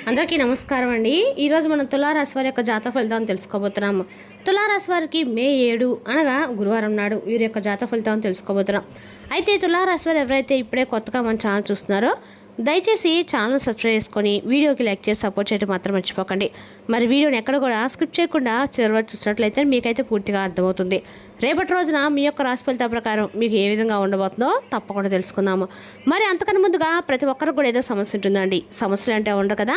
అందరికీ నమస్కారం అండి. ఈరోజు మనం తులారాశి వారి యొక్క జాతక ఫలితాలను తెలుసుకోబోతున్నాము. తులారాశి వారికి మే 7 అనగా గురువారం నాడు వీరి యొక్క జాతక ఫలితాలను తెలుసుకోబోతున్నాం. అయితే తులారాశి వారు ఎవరైతే ఇప్పుడే కొత్తగా మన ఛానల్ చూస్తున్నారో దయచేసి ఛానల్ సబ్స్క్రైబ్ చేసుకొని వీడియోకి లైక్ చేసి సపోర్ట్ చేయడం మాత్రం మర్చిపోకండి. మరి వీడియోని ఎక్కడ కూడా స్కిప్ చేయకుండా చివరి వరకు చూసినట్లయితే మీకైతే పూర్తిగా అర్థమవుతుంది. రేపటి రోజున మీ యొక్క రాశి ఫలితాల ప్రకారం మీకు ఏ విధంగా ఉండబోతుందో తప్పకుండా తెలుసుకుందాము. మరి అంతకన్నా ముందుగా ప్రతి ఒక్కరికి కూడా ఏదో సమస్య ఉంటుందండి. సమస్యలు అంటే ఉండరు కదా,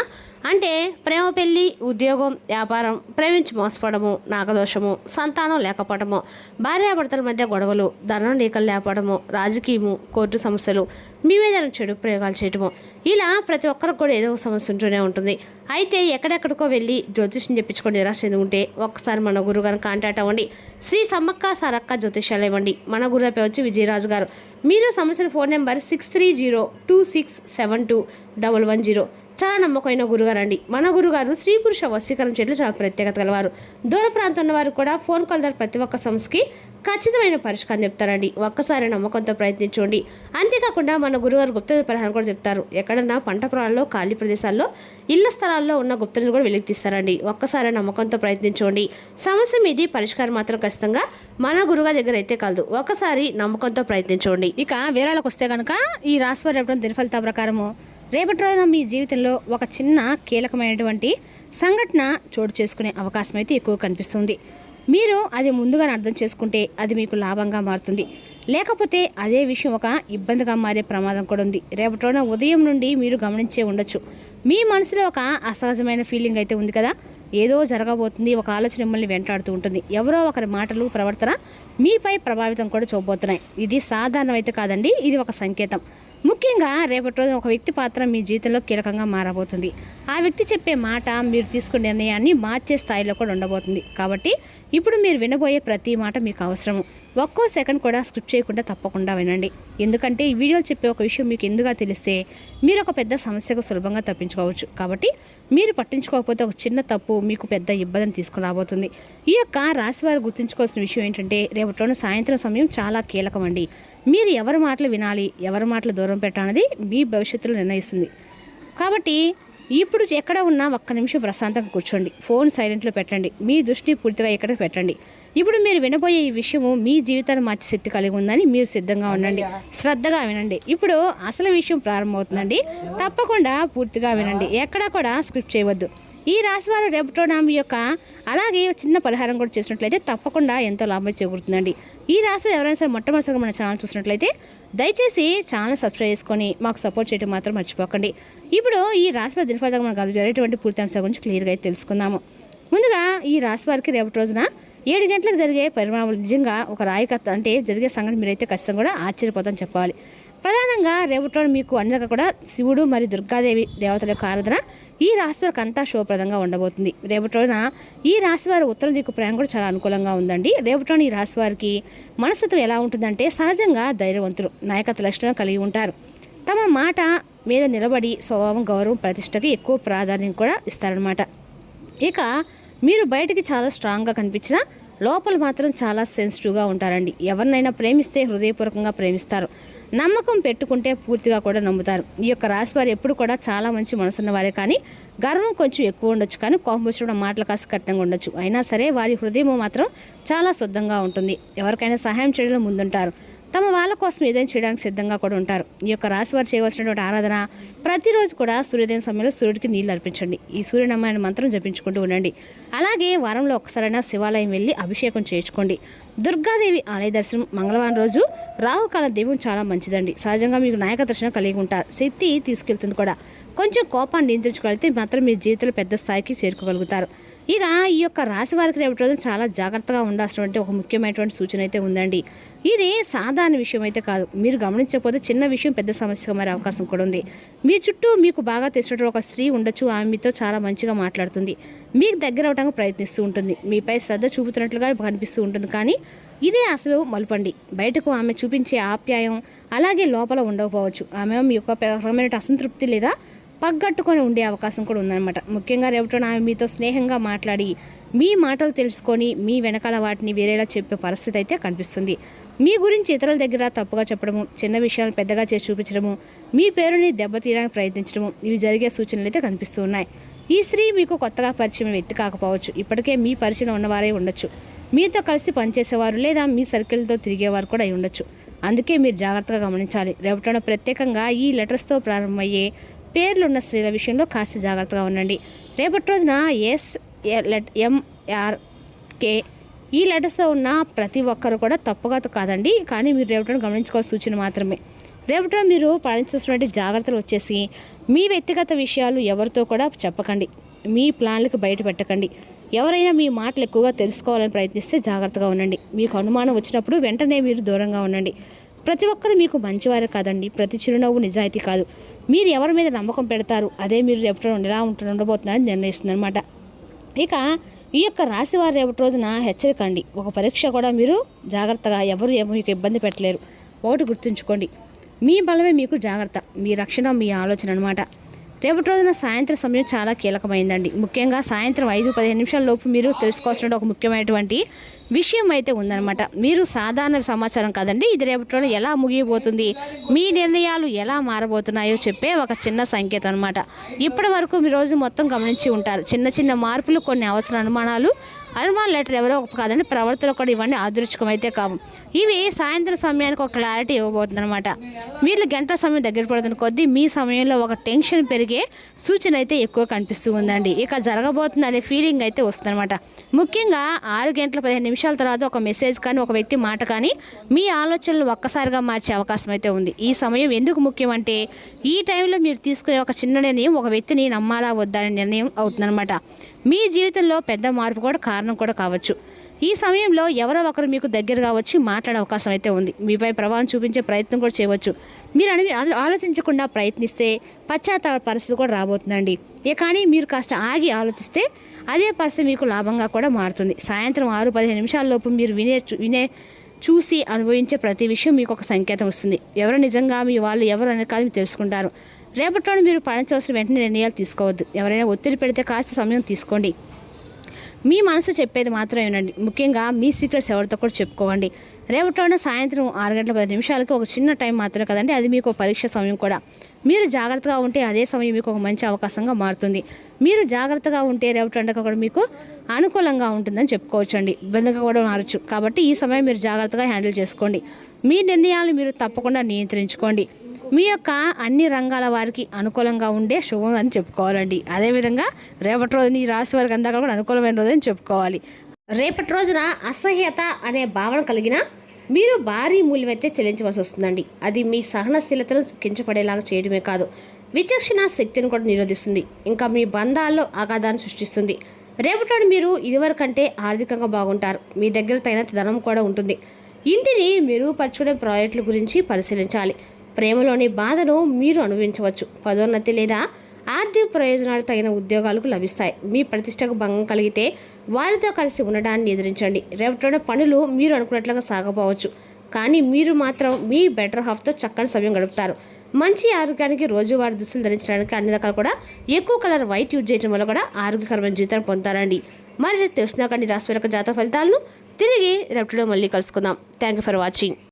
అంటే ప్రేమ, పెళ్లి, ఉద్యోగం, వ్యాపారం, ప్రేమించి మోసపోవడము, నాగదోషము, సంతానం లేకపోవడము, భార్యాభర్తల మధ్య గొడవలు, ధనం లీకలు లేకపోవడము, రాజకీయము, కోర్టు సమస్యలు, మీ మీద చెడు ప్రయోగాలు చేయటము, ఇలా ప్రతి ఒక్కరికి కూడా ఏదో సమస్య ఉంటూనే ఉంటుంది. అయితే ఎక్కడెక్కడికో వెళ్ళి జ్యోతిష్యం చెప్పించుకొని నిరాశ చెంది ఉంటే ఒక్కసారి మన గురువు గారిని కాంటాక్ట్ అవ్వండి. శ్రీ సమ్మక్క సారక్క జ్యోతిష్యాలు ఇవ్వండి. మన గురువు పేరు వచ్చి విజయరాజు గారు. మీరు సమస్యల ఫోన్ నెంబర్ 6302267210. చాలా నమ్మకమైన గురుగారు అండి. మన గురుగారు స్త్రీ పురుష వశీకరణ చెట్లు చాలా ప్రత్యేకత గలవారు. దూర ప్రాంతం ఉన్న వారు కూడా ఫోన్ కాల్ ద్వారా ప్రతి ఒక్క సమస్యకి ఖచ్చితమైన పరిష్కారం చెప్తారండి. ఒక్కసారి నమ్మకంతో ప్రయత్నించండి. అంతేకాకుండా మన గురుగారు గుప్త పరిహారం కూడా చెప్తారు. ఎక్కడన్నా పంట పొలాల్లో, ఖాళీ ప్రదేశాల్లో, ఇళ్ల స్థలాల్లో ఉన్న గుప్తలను కూడా వెలికి తీస్తారండి. ఒక్కసారి నమ్మకంతో ప్రయత్నించండి. సమస్య మీది పరిష్కారం మాత్రం ఖచ్చితంగా మన గురుగారి దగ్గర అయితే కలదు. ఒకసారి నమ్మకంతో ప్రయత్నించండి. ఇక వివరాలకు వస్తే కనుక ఈ రాశి వారి దిన ఫలితాల ప్రకారము రేపటి రోజున మీ జీవితంలో ఒక చిన్న కీలకమైనటువంటి సంఘటన చోటు చేసుకునే అవకాశం అయితే ఎక్కువ కనిపిస్తుంది. మీరు అది ముందుగానే అర్థం చేసుకుంటే అది మీకు లాభంగా మారుతుంది. లేకపోతే అదే విషయం ఒక ఇబ్బందిగా మారే ప్రమాదం కూడా ఉంది. రేపటి రోజున ఉదయం నుండి మీరు గమనించే ఉండొచ్చు, మీ మనసులో ఒక అసహజమైన ఫీలింగ్ అయితే ఉంది కదా, ఏదో జరగబోతుంది, ఒక ఆలోచన మిమ్మల్ని వెంటాడుతూ ఉంటుంది. ఎవరో ఒకరి మాటలు, ప్రవర్తన మీపై ప్రభావితం కూడా చూపబోతున్నాయి. ఇది సాధారణం అయితే కాదండి, ఇది ఒక సంకేతం. ముఖ్యంగా రేపటి రోజున ఒక వ్యక్తి పాత్ర మీ జీవితంలో కీలకంగా మారబోతుంది. ఆ వ్యక్తి చెప్పే మాట మీరు తీసుకునే నిర్ణయాన్ని మార్చే స్థాయిలో కూడా ఉండబోతుంది. కాబట్టి ఇప్పుడు మీరు వినబోయే ప్రతి మాట మీకు అవసరము. ఒక్కో సెకండ్ కూడా స్కిప్ చేయకుండా తప్పకుండా వినండి. ఎందుకంటే ఈ వీడియోలు చెప్పే ఒక విషయం మీకు ఎందుగా తెలిస్తే మీరు ఒక పెద్ద సమస్యకు సులభంగా తప్పించుకోవచ్చు. కాబట్టి మీరు పట్టించుకోకపోతే ఒక చిన్న తప్పు మీకు పెద్ద ఇబ్బందిని తీసుకుని రాబోతుంది. ఈ యొక్క రాశి వారు గుర్తుంచుకోవాల్సిన విషయం ఏంటంటే రేపటి రోజున సాయంత్రం సమయం చాలా కీలకం అండి. మీరు ఎవరి మాటలు వినాలి, ఎవరి మాటలు దూరం పెట్టాలన్నది మీ భవిష్యత్తులో నిర్ణయిస్తుంది. కాబట్టి ఇప్పుడు ఎక్కడ ఉన్నా ఒక్క నిమిషం ప్రశాంతంగా కూర్చోండి. ఫోన్ సైలెంట్లో పెట్టండి. మీ దృష్టిని పూర్తిగా ఇక్కడ పెట్టండి. ఇప్పుడు మీరు వినబోయే ఈ విషయము మీ జీవితాన్ని మార్చే శక్తి కలిగి ఉందని మీరు సిద్ధంగా ఉండండి. శ్రద్ధగా వినండి. ఇప్పుడు అసలు విషయం ప్రారంభమవుతుందండి. తప్పకుండా పూర్తిగా వినండి. ఎక్కడా కూడా స్క్రిప్ట్ చేయవద్దు. ఈ రాశి వారు రేపటి మీ యొక్క అలాగే చిన్న పరిహారం కూడా చేసినట్లయితే తప్పకుండా ఎంతో లాభం చేకూరుతుందండి. ఈ రాశి వారు ఎవరైనా సరే మొట్టమొదటిగా మన ఛానల్ చూసినట్లయితే దయచేసి ఛానల్ సబ్స్క్రైబ్ చేసుకొని మాకు సపోర్ట్ చేయడం మాత్రం మర్చిపోకండి. ఇప్పుడు ఈ రాశి వారి దినఫలితంగా మనకు జరిగేటువంటి పూర్తి అంశాల గురించి క్లియర్గా అయితే తెలుసుకుందాము. ముందుగా ఈ రాశి వారికి రేపటి రోజున 7 గంటలకు జరిగే పరిణామాలు నిజంగా ఒక రాయికత్త అంటే జరిగే సంఘటన మీరైతే ఖచ్చితంగా కూడా ఆశ్చర్యపోతామని చెప్పాలి. ప్రధానంగా రేపటి రోజు మీకు అన్ని కూడా శివుడు మరియు దుర్గాదేవి దేవతల యొక్క ఆరాధన ఈ రాశి వారికి అంతా శుభప్రదంగా ఉండబోతుంది. రేపటి రోజున ఈ రాశి వారి ఉత్తర దిక్కు ప్రయాణం కూడా చాలా అనుకూలంగా ఉందండి. రేపటి రోజున ఈ రాశి వారికి మనస్తత్వం ఎలా ఉంటుందంటే సహజంగా ధైర్యవంతులు, నాయకత్వ లక్షణాలు కలిగి ఉంటారు. తమ మాట మీద నిలబడి స్వభావం, గౌరవం, ప్రతిష్టకి ఎక్కువ ప్రాధాన్యం కూడా ఇస్తారనమాట. ఇక మీరు బయటికి చాలా స్ట్రాంగ్గా కనిపించినా లోపల మాత్రం చాలా సెన్సిటివ్గా ఉంటారండి. ఎవరినైనా ప్రేమిస్తే హృదయపూర్వకంగా ప్రేమిస్తారు. నమ్మకం పెట్టుకుంటే పూర్తిగా కూడా నమ్ముతారు. ఈ యొక్క రాశి వారు ఎప్పుడు కూడా చాలా మంచి మనసున్న వారే, కానీ గర్వం కొంచెం ఎక్కువ ఉండొచ్చు, కానీ కోపం వచ్చిన మాటలు కాస్త కఠినంగా ఉండొచ్చు. అయినా సరే వారి హృదయం మాత్రం చాలా శుద్ధంగా ఉంటుంది. ఎవరికైనా సహాయం చేయడంలో ముందుంటారు. తమ వాళ్ళ కోసం ఏదైనా చేయడానికి సిద్ధంగా కూడా ఉంటారు. ఈ యొక్క రాశి వారు చేయవలసినటువంటి ఆరాధన ప్రతిరోజు కూడా సూర్యోదయం సమయంలో సూర్యుడికి నీళ్లు అర్పించండి. ఈ సూర్యనారాయణ మంత్రం జపించుకుంటూ ఉండండి. అలాగే వారంలో ఒక్కసారైనా శివాలయం వెళ్ళి అభిషేకం చేయించుకోండి. దుర్గాదేవి ఆలయ దర్శనం మంగళవారం రోజు రాహుకాల దీపం చాలా మంచిదండి. సహజంగా మీకు నాయక దర్శనం కలిగి ఉంటారు. శక్తి తీసుకెళ్తుంది కూడా. కొంచెం కోపాన్ని నియంత్రించగలిగితే మాత్రం మీ జీవితంలో పెద్ద స్థాయికి చేరుకోగలుగుతారు. ఇక ఈ యొక్క రాశి వారికి రేపటి రోజున చాలా జాగ్రత్తగా ఉండాల్సినటువంటి ఒక ముఖ్యమైనటువంటి సూచన అయితే ఉందండి. ఇది సాధారణ విషయం అయితే కాదు. మీరు గమనించకపోతే చిన్న విషయం పెద్ద సమస్యగా మారే అవకాశం కూడా ఉంది. మీ చుట్టూ మీకు బాగా తెలిసినటువంటి ఒక స్త్రీ ఉండొచ్చు. ఆమె మీతో చాలా మంచిగా మాట్లాడుతుంది, మీకు దగ్గర అవడానికి ప్రయత్నిస్తూ ఉంటుంది, మీపై శ్రద్ధ చూపుతున్నట్లుగా కనిపిస్తూ ఉంటుంది. కానీ ఇదే అసలు మలుపండి. బయటకు ఆమె చూపించే ఆప్యాయం అలాగే లోపల ఉండకపోవచ్చు. ఆమె మీ యొక్క రకమైన అసంతృప్తి లేదా పగ్గట్టుకొని ఉండే అవకాశం కూడా ఉందన్నమాట. ముఖ్యంగా రేపటి ఆమె మీతో స్నేహంగా మాట్లాడి మీ మాటలు తెలుసుకొని మీ వెనకాల వాటిని వేరేలా చెప్పే పరిస్థితి అయితే కనిపిస్తుంది. మీ గురించి ఇతరుల దగ్గర తప్పుగా చెప్పడము, చిన్న విషయాలను పెద్దగా చేసి చూపించడము, మీ పేరుని దెబ్బతీయడానికి ప్రయత్నించడము, ఇవి జరిగే సూచనలు అయితే కనిపిస్తూ ఉన్నాయి. ఈ స్త్రీ మీకు కొత్తగా పరిచయం వ్యక్తి కాకపోవచ్చు. ఇప్పటికే మీ పరిచయం ఉన్నవారే ఉండొచ్చు. మీతో కలిసి పనిచేసేవారు లేదా మీ సర్కిల్తో తిరిగేవారు కూడా అయి ఉండొచ్చు. అందుకే మీరు జాగ్రత్తగా గమనించాలి. రేపటిలో ప్రత్యేకంగా ఈ లెటర్స్తో ప్రారంభమయ్యే పేర్లున్న స్త్రీల విషయంలో కాస్త జాగ్రత్తగా ఉండండి. రేపటి రోజున SLMRK ఈ లెటర్స్తో ఉన్న ప్రతి ఒక్కరు కూడా తప్పుగా కాదండి, కానీ మీరు రేపటిని గమనించుకోవాల్సిన సూచన మాత్రమే. రేపటిలో మీరు పాటించాల్సినటువంటి జాగ్రత్తలు వచ్చేసి మీ వ్యక్తిగత విషయాలు ఎవరితో కూడా చెప్పకండి, మీ ప్లాన్లకు బయట పెట్టకండి. ఎవరైనా మీ మాటలు ఎక్కువగా తెలుసుకోవాలని ప్రయత్నిస్తే జాగ్రత్తగా ఉండండి. మీకు అనుమానం వచ్చినప్పుడు వెంటనే మీరు దూరంగా ఉండండి. ప్రతి ఒక్కరు మీకు మంచివారే కాదండి, ప్రతి చిరునవ్వు నిజాయితీ కాదు. మీరు ఎవరి మీద నమ్మకం పెడతారు అదే మీరు రేపటిలో ఎలా ఉండబోతున్నారని నిర్ణయిస్తుంది అనమాట. ఇక ఈ యొక్క రాశివారి రేపటి రోజున హెచ్చరికండి. ఒక పరీక్ష కూడా మీరు జాగ్రత్తగా, ఎవరు మీకు ఇబ్బంది పెట్టలేరు. ఒకటి గుర్తుంచుకోండి, మీ బలమే మీకు జాగ్రత్త, మీ రక్షణ మీ ఆలోచన అనమాట. రేపటి రోజున సాయంత్రం సమయం చాలా కీలకమైందండి. ముఖ్యంగా సాయంత్రం 5-15 నిమిషాల లోపు మీరు తెలుసుకోవాల్సిన ఒక ముఖ్యమైనటువంటి విషయం అయితే ఉందన్నమాట. మీరు సాధారణ సమాచారం కాదండి, ఇది రేపటి రోజున ఎలా ముగియబోతుంది, మీ నిర్ణయాలు ఎలా మారబోతున్నాయో చెప్పే ఒక చిన్న సంకేతం అనమాట. ఇప్పటి వరకు మీ రోజు మొత్తం గమనించి ఉంటారు. చిన్న చిన్న మార్పులు, కొన్ని అవసర అనుమాన లెటర్ ఎవరో ఒక కాదండి, ప్రవర్తన కూడా ఇవన్నీ ఆదృచ్ఛికం అయితే కావు. ఇవి సాయంత్రం సమయానికి ఒక క్లారిటీ ఇవ్వబోతుంది అనమాట. వీళ్ళు గంటల సమయం దగ్గర పడుతున్న కొద్దీ మీ సమయంలో ఒక టెన్షన్ పెరిగే సూచన అయితే ఎక్కువ కనిపిస్తూ ఉందండి. ఇక జరగబోతుంది అనే ఫీలింగ్ అయితే వస్తుందన్నమాట. ముఖ్యంగా 6:15 తర్వాత ఒక మెసేజ్ కానీ, ఒక వ్యక్తి మాట కానీ మీ ఆలోచనలు ఒక్కసారిగా మార్చే అవకాశం అయితే ఉంది. ఈ సమయం ఎందుకు ముఖ్యం అంటే, ఈ టైంలో మీరు తీసుకునే ఒక చిన్న నిర్ణయం ఒక వ్యక్తిని నమ్మాలా వద్దా అనే నిర్ణయం అవుతుందన్నమాట. మీ జీవితంలో పెద్ద మార్పు కూడా కారణం కూడా కావచ్చు. ఈ సమయంలో ఎవరో ఒకరు మీకు దగ్గరగా వచ్చి మాట్లాడే అవకాశం అయితే ఉంది. మీపై ప్రభావం చూపించే ప్రయత్నం కూడా చేయవచ్చు. మీరు ఆలోచించకుండా ప్రయత్నిస్తే పశ్చాత్తాప పరిస్థితి కూడా రాబోతుందండి. కానీ మీరు కాస్త ఆగి ఆలోచిస్తే అదే పరిస్థితి మీకు లాభంగా కూడా మారుతుంది. సాయంత్రం 6-15 నిమిషాల లోపు మీరు చూసి అనుభవించే ప్రతి విషయం మీకు ఒక సంకేతం వస్తుంది. ఎవరు నిజంగా మీ వాళ్ళు ఎవరు అనేది కాదు మీరు తెలుసుకుంటారు. రేపటిలో మీరు పాటించవలసిన వెంటనే నిర్ణయాలు తీసుకోవద్దు. ఎవరైనా ఒత్తిడి పెడితే కాస్త సమయం తీసుకోండి. మీ మనసు చెప్పేది మాత్రమే వినండి. ముఖ్యంగా మీ సీక్రెట్స్ ఎవరితో కూడా చెప్పుకోవండి. రేపటిలోనే సాయంత్రం 6:10 ఒక చిన్న టైం మాత్రమే కదండి, అది మీకు పరీక్ష సమయం కూడా. మీరు జాగ్రత్తగా ఉంటే అదే సమయం మీకు ఒక మంచి అవకాశంగా మారుతుంది. మీరు జాగ్రత్తగా ఉంటే రేపటి కూడా మీకు అనుకూలంగా ఉంటుందని చెప్పుకోవచ్చు అండి. ఇబ్బందిగా కూడా మారచ్చు. కాబట్టి ఈ సమయం మీరు జాగ్రత్తగా హ్యాండిల్ చేసుకోండి. మీ నిర్ణయాలను మీరు తప్పకుండా నియంత్రించుకోండి. మీ యొక్క అన్ని రంగాల వారికి అనుకూలంగా ఉండే శుభం అని చెప్పుకోవాలండి. అదేవిధంగా రేపటి రోజున ఈ రాశి వారికి అంతా కూడా అనుకూలమైన రోజు అని చెప్పుకోవాలి. రేపటి రోజున అసహ్యత అనే భావన కలిగిన మీరు భారీ మూల్యం అయితే చెల్లించవలసి వస్తుందండి. అది మీ సహనశీలతను కించపడేలాగా చేయడమే కాదు, విచక్షణ శక్తిని కూడా నిరోధిస్తుంది. ఇంకా మీ బంధాల్లో ఆఘాతాన్ని సృష్టిస్తుంది. రేపటి మీరు ఇదివరకంటే ఆర్థికంగా బాగుంటారు. మీ దగ్గర తగినంత ధనం కూడా ఉంటుంది. ఇంటిని మెరుగుపరచుకునే ప్రాజెక్టుల గురించి పరిశీలించాలి. ప్రేమలోని బాధను మీరు అనుభవించవచ్చు. పదోన్నతి లేదా ఆర్థిక ప్రయోజనాలు తగిన ఉద్యోగాలకు లభిస్తాయి. మీ ప్రతిష్టకు భంగం కలిగితే వారితో కలిసి ఉండడాన్ని ఎదిరించండి. రేపటిలోనే పనులు మీరు అనుకున్నట్లుగా సాగపోవచ్చు, కానీ మీరు మాత్రం మీ బెటర్ హాఫ్తో చక్కని సమయం గడుపుతారు. మంచి ఆరోగ్యానికి రోజువారీ దుస్తులు ధరించడానికి అన్ని రకాలు కూడా ఎక్కువ కలర్ వైట్ యూజ్ చేయడం వల్ల కూడా ఆరోగ్యకరమైన జీవితాన్ని పొందుతారండి. మరి తెలిసినాకండి రాశి జాతక ఫలితాలను తిరిగి రేపటిలో మళ్ళీ కలుసుకుందాం. Thank you for watching.